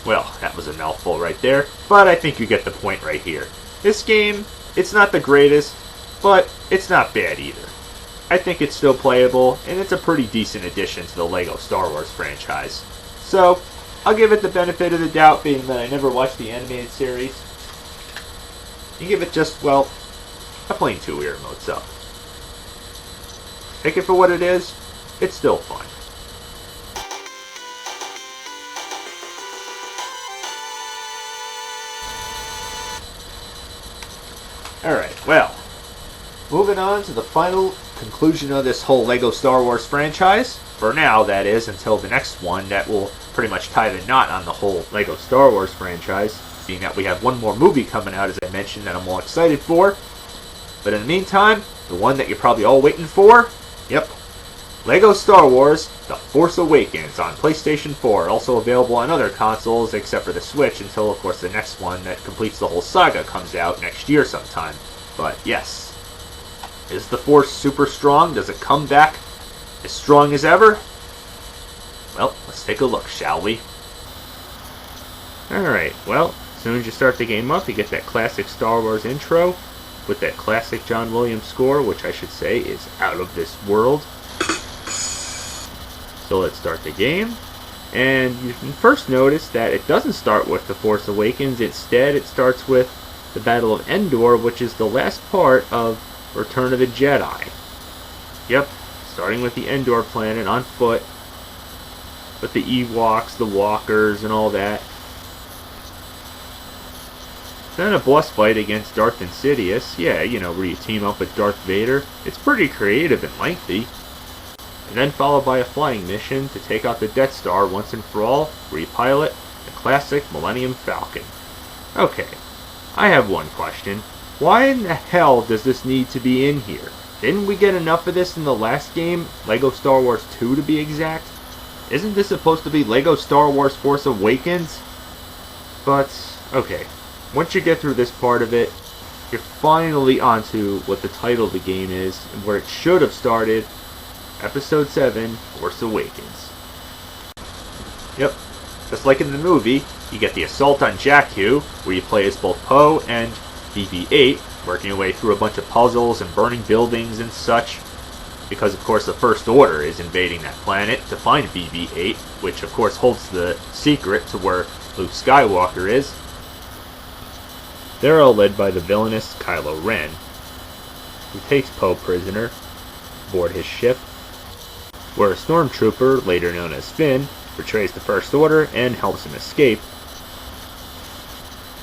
Well, that was a mouthful right there, but I think you get the point right here. This game, it's not the greatest, but it's not bad either. I think it's still playable, and it's a pretty decent addition to the LEGO Star Wars franchise. So, I'll give it the benefit of the doubt, being that I never watched the animated series. You give it just, well, a plain 2-ear emotes up. Take it for what it is, it's still fun. Alright, well, moving on to the final conclusion of this whole LEGO Star Wars franchise. For now, that is, until the next one that will pretty much tie the knot on the whole LEGO Star Wars franchise, being that we have one more movie coming out, as I mentioned, that I'm all excited for. But in the meantime, the one that you're probably all waiting for, yep, LEGO Star Wars The Force Awakens on PlayStation 4, also available on other consoles except for the Switch until, of course, the next one that completes the whole saga comes out next year sometime. But yes, is the Force super strong? Does it come back as strong as ever? Well, let's take a look, shall we? Alright, well, as soon as you start the game up, you get that classic Star Wars intro with that classic John Williams score, which I should say is out of this world. So let's start the game, and you can first notice that it doesn't start with The Force Awakens. Instead, it starts with the Battle of Endor, which is the last part of Return of the Jedi. Yep, starting with the Endor planet on foot, with the Ewoks, the Walkers, and all that. Then a boss fight against Darth Insidious. Yeah, you know, where you team up with Darth Vader. It's pretty creative and lengthy. And then followed by a flying mission to take out the Death Star once and for all, where you pilot the classic Millennium Falcon. Okay, I have one question. Why in the hell does this need to be in here? Didn't we get enough of this in the last game, LEGO Star Wars 2 to be exact? Isn't this supposed to be LEGO Star Wars Force Awakens? But, okay, once you get through this part of it, you're finally onto what the title of the game is, and where it should have started, Episode 7, Force Awakens. Yep, just like in the movie, you get the assault on Jakku, where you play as both Poe and BB-8, working your way through a bunch of puzzles and burning buildings and such, because of course the First Order is invading that planet to find BB-8, which of course holds the secret to where Luke Skywalker is. They're all led by the villainous Kylo Ren, who takes Poe prisoner aboard his ship, where a stormtrooper, later known as Finn, betrays the First Order and helps him escape,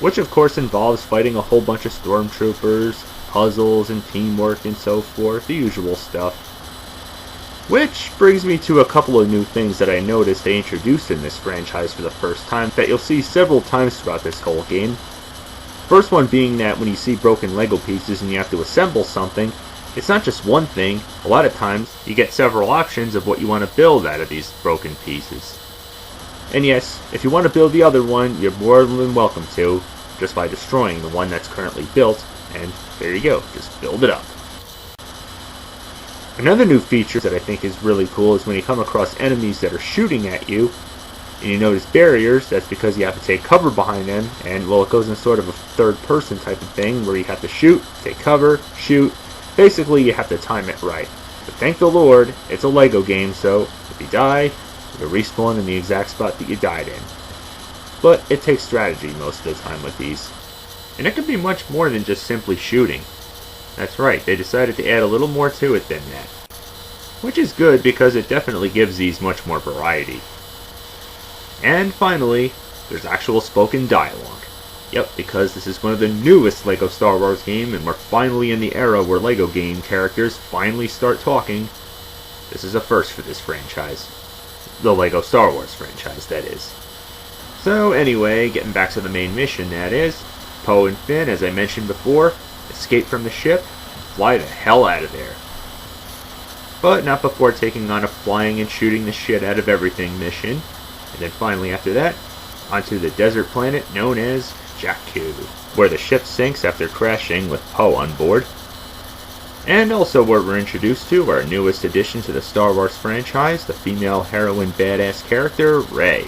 which of course involves fighting a whole bunch of stormtroopers, puzzles and teamwork and so forth, the usual stuff. Which brings me to a couple of new things that I noticed they introduced in this franchise for the first time that you'll see several times throughout this whole game. First one being that when you see broken Lego pieces and you have to assemble something, it's not just one thing. A lot of times you get several options of what you want to build out of these broken pieces. And yes, if you want to build the other one, you're more than welcome to, just by destroying the one that's currently built, and there you go, just build it up. Another new feature that I think is really cool is when you come across enemies that are shooting at you, and you notice barriers, that's because you have to take cover behind them, and well, it goes in sort of a third-person type of thing, where you have to shoot, take cover, shoot. Basically, you have to time it right. But thank the Lord, it's a LEGO game, so if you die, you respawn in the exact spot that you died in. But it takes strategy most of the time with these. And it can be much more than just simply shooting. That's right, they decided to add a little more to it than that. Which is good because it definitely gives these much more variety. And finally, there's actual spoken dialogue. Yep, because this is one of the newest LEGO Star Wars games, and we're finally in the era where LEGO game characters finally start talking. This is a first for this franchise. The LEGO Star Wars franchise, that is. So anyway, getting back to the main mission, that is, Poe and Finn, as I mentioned before, escape from the ship, and fly the hell out of there. But not before taking on a flying and shooting the shit out of everything mission. And then finally after that, onto the desert planet known as Jakku, where the ship sinks after crashing with Poe on board. And also where we're introduced to our newest addition to the Star Wars franchise, the female heroine badass character, Rey.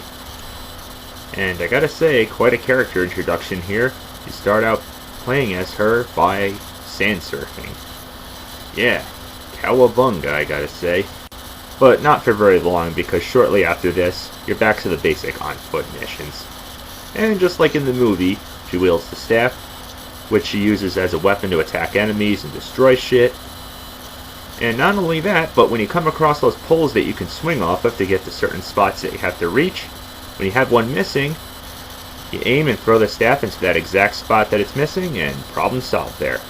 And I gotta say, quite a character introduction here. You start out playing as her by sand surfing. Yeah, cowabunga, I gotta say. But not for very long, because shortly after this, you're back to the basic on-foot missions. And just like in the movie, she wields the staff, which she uses as a weapon to attack enemies and destroy shit. And not only that, but when you come across those poles that you can swing off of to get to certain spots that you have to reach, when you have one missing, you aim and throw the staff into that exact spot that it's missing, and problem solved there.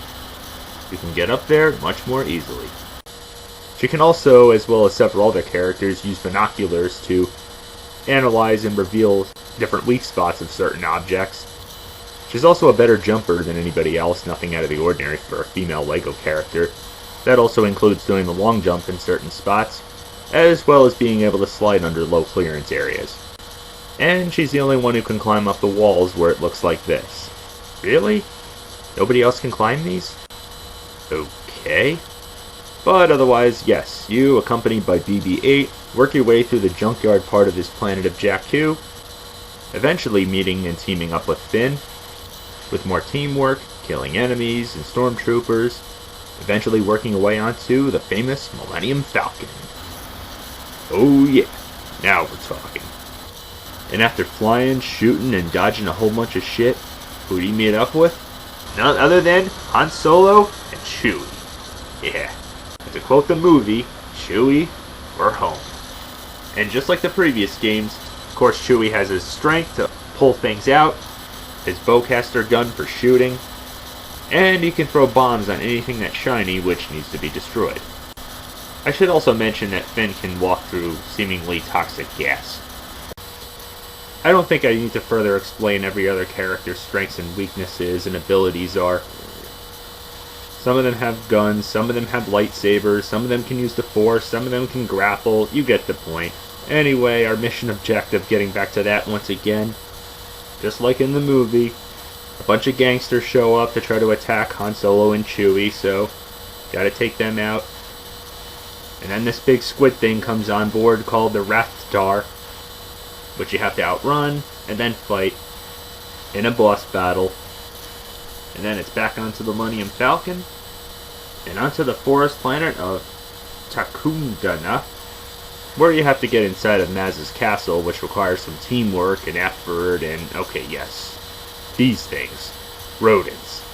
You can get up there much more easily. She can also, as well as several other characters, use binoculars to analyze and reveal different weak spots of certain objects. She's also a better jumper than anybody else, nothing out of the ordinary for a female LEGO character. That also includes doing the long jump in certain spots, as well as being able to slide under low clearance areas. And she's the only one who can climb up the walls where it looks like this. Really? Nobody else can climb these? Okay. But otherwise, yes, you, accompanied by BB-8, work your way through the junkyard part of this planet of Jakku, eventually meeting and teaming up with Finn, with more teamwork, killing enemies and stormtroopers, eventually working your way onto the famous Millennium Falcon. Oh yeah, now we're talking. And after flying, shooting, and dodging a whole bunch of shit, who do you meet up with? None other than Han Solo and Chewie. Yeah, to quote the movie, Chewie, we're home. And just like the previous games, of course Chewie has his strength to pull things out, his bowcaster gun for shooting, and he can throw bombs on anything that's shiny which needs to be destroyed. I should also mention that Finn can walk through seemingly toxic gas. I don't think I need to further explain every other character's strengths and weaknesses and abilities are. Some of them have guns, some of them have lightsabers, some of them can use the Force, some of them can grapple, you get the point. Anyway, our mission objective, getting back to that once again, just like in the movie, a bunch of gangsters show up to try to attack Han Solo and Chewie, so gotta take them out. And then this big squid thing comes on board called the Rathtar, which you have to outrun and then fight in a boss battle. And then it's back onto the Millennium Falcon and onto the forest planet of Takundana, where you have to get inside of Maz's castle, which requires some teamwork and effort and, okay, yes, these things. Rodents.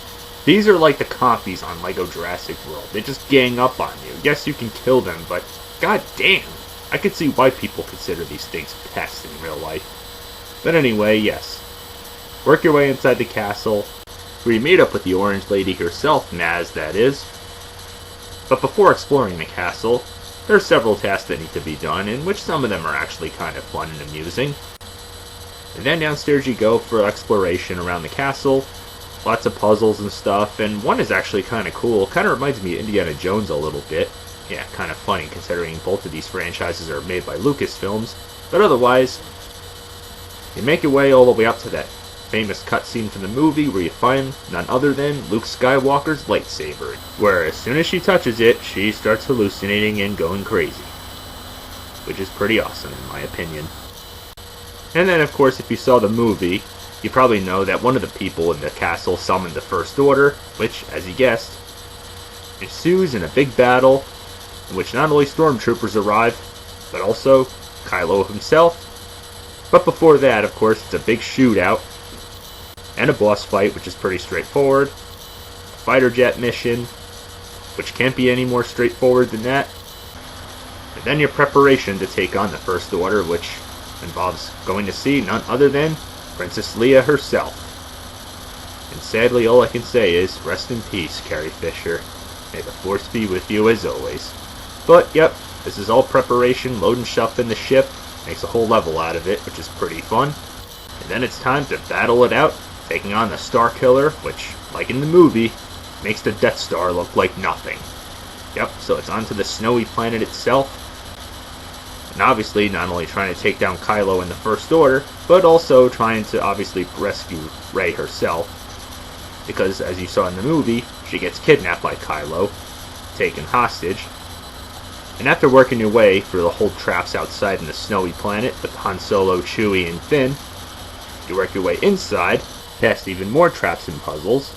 These are like the compies on LEGO Jurassic World. They just gang up on you. Yes, you can kill them, but god damn, I could see why people consider these things pests in real life. But anyway, yes. Work your way inside the castle, where you meet up with the Orange Lady herself, Maz, that is. But before exploring the castle, there are several tasks that need to be done, in which some of them are actually kind of fun and amusing. And then downstairs you go for exploration around the castle, lots of puzzles and stuff, and one is actually kind of cool, kind of reminds me of Indiana Jones a little bit. Yeah, kind of funny considering both of these franchises are made by Lucasfilms, but otherwise, you make your way all the way up to that famous cutscene from the movie where you find none other than Luke Skywalker's lightsaber, where as soon as she touches it, she starts hallucinating and going crazy. Which is pretty awesome in my opinion. And then of course if you saw the movie, you probably know that one of the people in the castle summoned the First Order, which, as you guessed, ensues in a big battle in which not only stormtroopers arrive, but also Kylo himself. But before that, of course, it's a big shootout, and a boss fight, which is pretty straightforward, a fighter jet mission, which can't be any more straightforward than that, and then your preparation to take on the First Order, which involves going to see none other than Princess Leia herself. And sadly, all I can say is, rest in peace, Carrie Fisher. May the Force be with you as always. But, yep, this is all preparation, load and shove in the ship, makes a whole level out of it, which is pretty fun. And then it's time to battle it out, taking on the Star Killer, which, like in the movie, makes the Death Star look like nothing. Yep, so it's onto the snowy planet itself. And obviously, not only trying to take down Kylo and the First Order, but also trying to obviously rescue Rey herself. Because, as you saw in the movie, she gets kidnapped by Kylo, taken hostage. And after working your way through the whole traps outside in the snowy planet with Han Solo, Chewie, and Finn, You work your way inside, past even more traps and puzzles,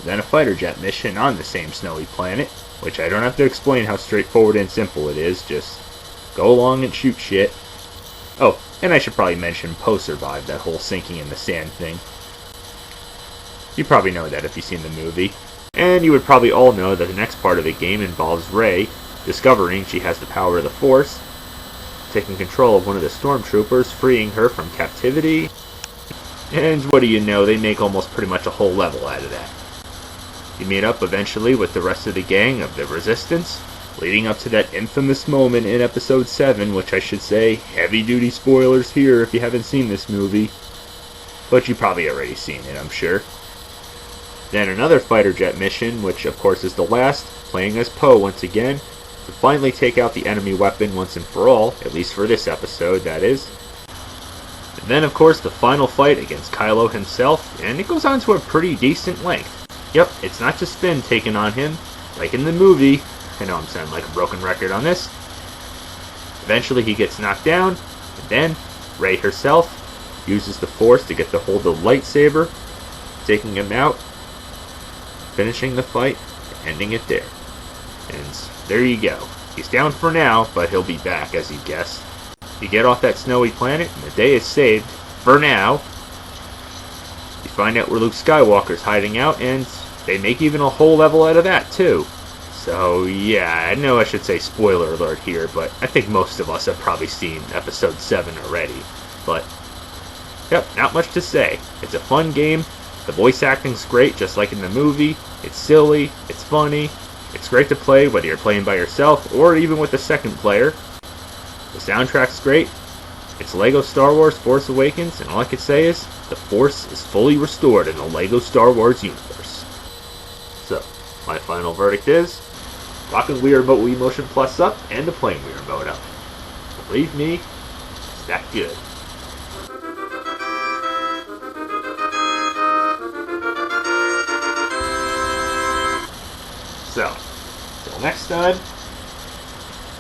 then a fighter jet mission on the same snowy planet, which I don't have to explain how straightforward and simple it is, just go along and shoot shit. Oh, and I should probably mention Poe survived that whole sinking in the sand thing. You probably know that if you've seen the movie. And you would probably all know that the next part of the game involves Rey discovering she has the power of the Force, taking control of one of the stormtroopers, freeing her from captivity, and what do you know, they make almost pretty much a whole level out of that. You meet up eventually with the rest of the gang of the Resistance, leading up to that infamous moment in Episode 7, which I should say, heavy-duty spoilers here if you haven't seen this movie, but you've probably already seen it, I'm sure. Then another fighter jet mission, which of course is the last, playing as Poe once again, to finally take out the enemy weapon once and for all, at least for this episode, that is. And then of course the final fight against Kylo himself, and it goes on to a pretty decent length. Yep, it's not just Finn taking on him, like in the movie. I know I'm sounding like a broken record on this. Eventually he gets knocked down, and then Rey herself uses the Force to get the hold of the lightsaber, taking him out, finishing the fight, ending it there. And there you go. He's down for now, but he'll be back, as you guessed. You get off that snowy planet, and the day is saved, for now. You find out where Luke Skywalker's hiding out, and they make even a whole level out of that, too. So, yeah, I know I should say spoiler alert here, but I think most of us have probably seen Episode 7 already. But, yep, not much to say. It's a fun game. The voice acting's great, just like in the movie. It's silly, it's funny, it's great to play whether you're playing by yourself or even with a second player. The soundtrack's great. It's LEGO Star Wars Force Awakens, and all I can say is, the Force is fully restored in the LEGO Star Wars universe. So, my final verdict is, rocking Wii Remote Wii Motion Plus up and the playing Wii Remote up. Believe me, it's that good. So, till next time,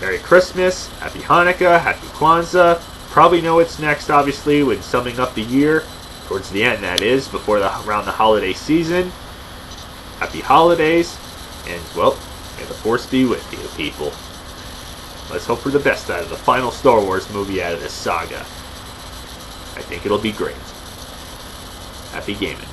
Merry Christmas, Happy Hanukkah, Happy Kwanzaa. Probably know what's next, obviously, when summing up the year. Towards the end, that is, around the holiday season. Happy holidays, and, well, may the Force be with you, people. Let's hope for the best out of the final Star Wars movie out of this saga. I think it'll be great. Happy gaming.